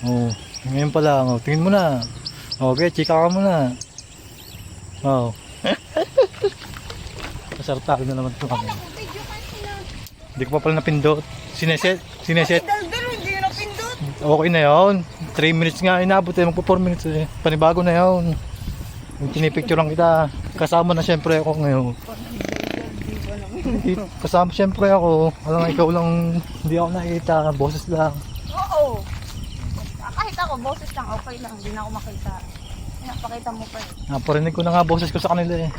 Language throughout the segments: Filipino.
Oh, ngayon pa lang. Oh, tingin mo na. Okay, chika ka muna. Oh. Masartado na naman ito kami. Video kasi na. Hindi ko pa pala napindot. Sineset. Daldal, hindi na pindot. Okay na yun. 3 minutes nga inabot eh. Magpo 4 minutes eh. Panibago na yun. Yung pinipicture lang kita. Kasama na syempre ako ngayon. Kasama syempre ako. Alam nga ikaw lang. Hindi ako nakita. Boses lang. Oo. Kahit ako, boses lang, okay lang. Hindi na ako makita. Napakita mo pa. Naparinig ko na nga boses ko sa kanila eh.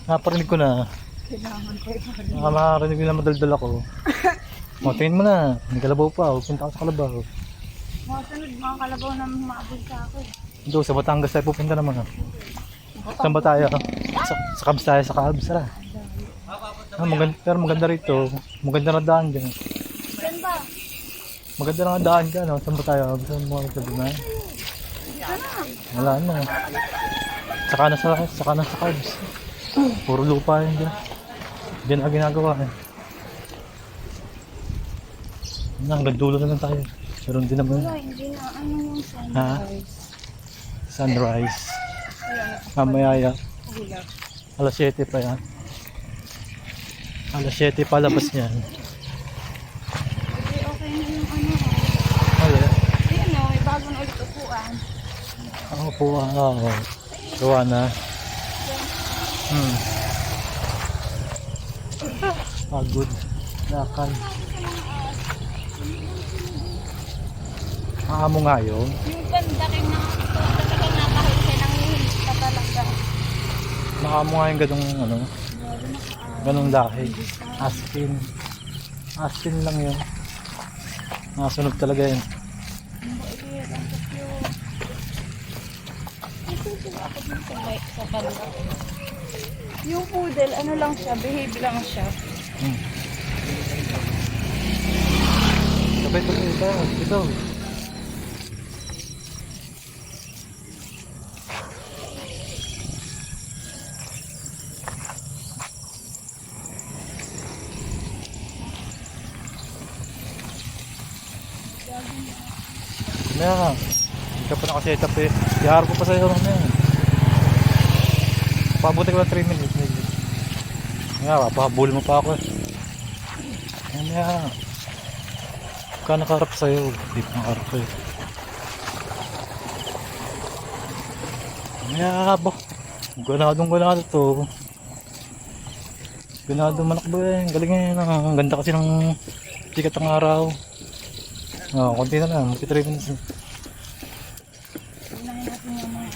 Naparinig ko na. Kailangan ko ito. Makarinig nila madaldal ako. O, tingin mo na. May kalabaw pa. Punta ako sa kalabaw. Mga sunod, mga kalabaw na maabot sa ako. Doon, sa Batangas tayo pupunta naman. Saan ba tayo? Sa Cubs tayo, sa Cubs. Tara. Pero maganda rito. Maganda na daan dyan. Saan ba? Maganda na daan dyan. No? Saan ba tayo? Gusto mo sabi na? Wala na. Saka na sa Cubs. Puro lupa yun dyan. Diyan na ginagawa eh. Hanggang dulo na lang tayo. Pero hindi naman. Wala, hindi na. Ano yung Ha? sunrise? Sunrise. Wala. Mamaya yan. Wala. Alas 7 pa yan. Alas 7 pa labas niyan. Okay, okay na yung ano. Wala. Ayun o, may bago na ulit upuan. Ako po, oo. Gawa na. Pagod. Lakad. Maamo nga yun. Yung ganda rin na talaga nakahusay ng hihilis ka talaga. Maamo nga yung ganong ganong dahil. Askin. Askin lang yun. Nasunog talaga yun. Sa banda. Yung poodle, ano lang siya, behave lang siya. Sabay ito. Ito. Mamaya, hindi ka pa nakaset up eh. Iharap ko pa sa'yo mamaya. Pabuti ko lang 3 minutes. Mamaya, papahabulin mo pa ako eh. Mamaya, ka nakaharap sa'yo. Hindi ka nakaharap sa'yo. Mamaya, ganadong to. Ganadong manakbo eh. Galing eh. Ang ganda kasi ng sikat ng araw. Konti na lang, 3 minutes. Tingnan natin yung mga